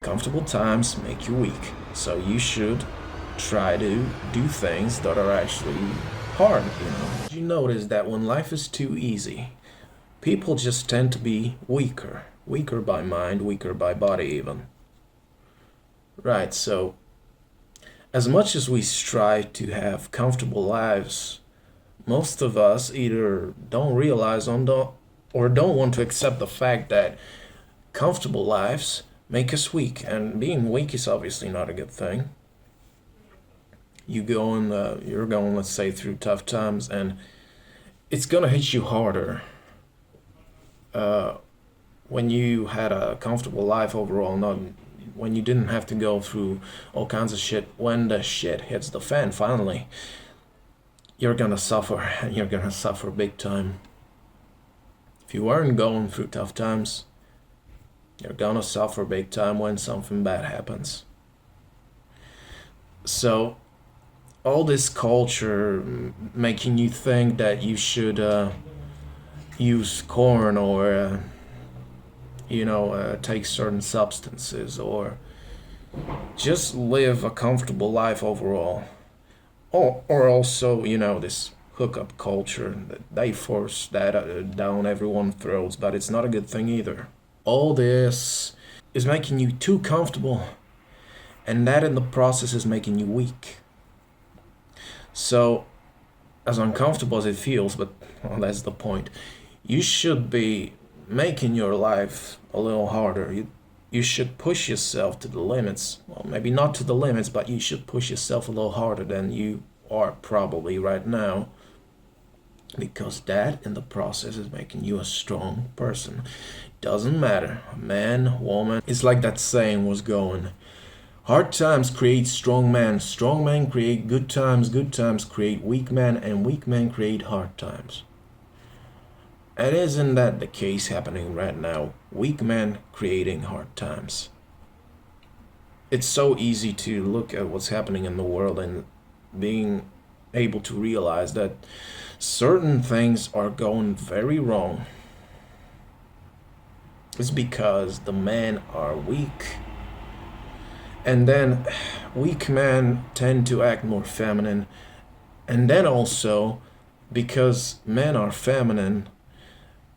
Comfortable times make you weak, so you should try to do things that are actually hard. You notice that when life is too easy, people just tend to be weaker by mind, weaker by body even. Right, so as much as we strive to have comfortable lives, most of us either don't realize or don't want to accept the fact that comfortable lives make us weak, and being weak is obviously not a good thing. You're going, let's say, through tough times, and it's gonna hit you harder when you had a comfortable life overall, not when you didn't have to go through all kinds of shit. When the shit hits the fan, finally, you're gonna suffer, and you're gonna suffer big time. If you weren't going through tough times, you're gonna suffer big time when something bad happens. So, all this culture making you think that you should use corn or take certain substances or just live a comfortable life overall. Or also, this hookup culture that they force that down everyone's throats, but it's not a good thing either. All this is making you too comfortable, and that in the process is making you weak. So, as uncomfortable as it feels, but well, that's the point, you should be making your life a little harder. You should push yourself to the limits. Well, maybe not to the limits, but you should push yourself a little harder than you are probably right now, because that in the process is making you a strong person. Doesn't matter, man, woman. It's like that saying was going: hard times create strong men create good times create weak men, and weak men create hard times. And isn't that the case happening right now? Weak men creating hard times. It's so easy to look at what's happening in the world and being able to realize that certain things are going very wrong. It's because the men are weak. And then weak men tend to act more feminine. And then also, because men are feminine,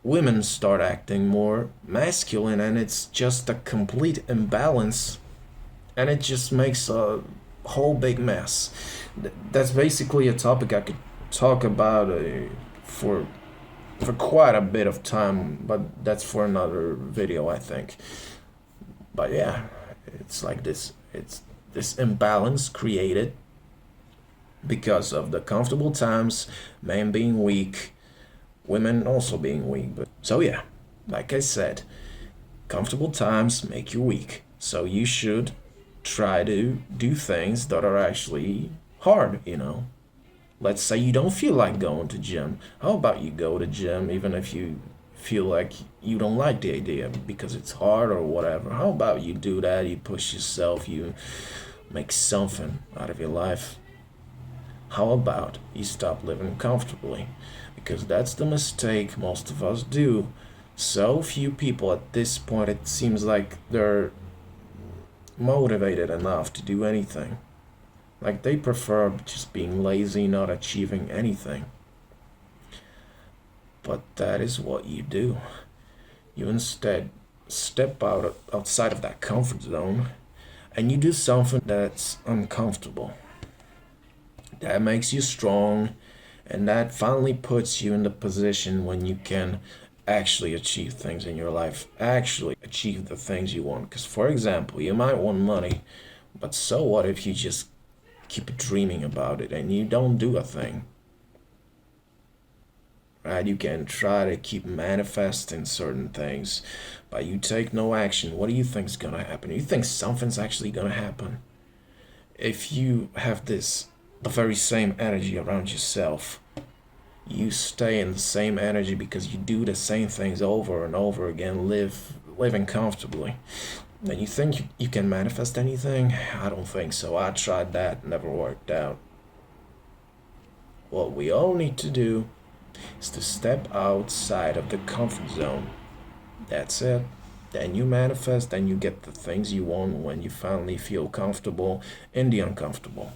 women start acting more masculine, and it's just a complete imbalance, and it just makes a whole big mess. That's basically a topic I could talk about for quite a bit of time, but that's for another video, I think. But yeah, it's like this. It's this imbalance created because of the comfortable times, men being weak, women also being weak. But so yeah, like I said, comfortable times make you weak. So you should try to do things that are actually hard. Let's say you don't feel like going to gym. How about you go to gym even if you feel like you don't like the idea because it's hard or whatever? How about you do that, you push yourself, you make something out of your life? How about you stop living comfortably? Because that's the mistake most of us do. So few people at this point, it seems like they're motivated enough to do anything. Like they prefer just being lazy, not achieving anything. But that is what you do. You instead step outside of that comfort zone and you do something that's uncomfortable. That makes you strong, and that finally puts you in the position when you can actually achieve things in your life, actually achieve the things you want. Because, for example, you might want money, but so what if you just keep dreaming about it and you don't do a thing? Right? You can try to keep manifesting certain things, but you take no action. What do you think is going to happen? You think something's actually going to happen? If you have the very same energy around yourself, you stay in the same energy because you do the same things over and over again, living comfortably. And you think you can manifest anything? I don't think so. I tried that, never worked out. What we all need to do is to step outside of the comfort zone. That's it. then you manifest, then you get the things you want when you finally feel comfortable in the uncomfortable.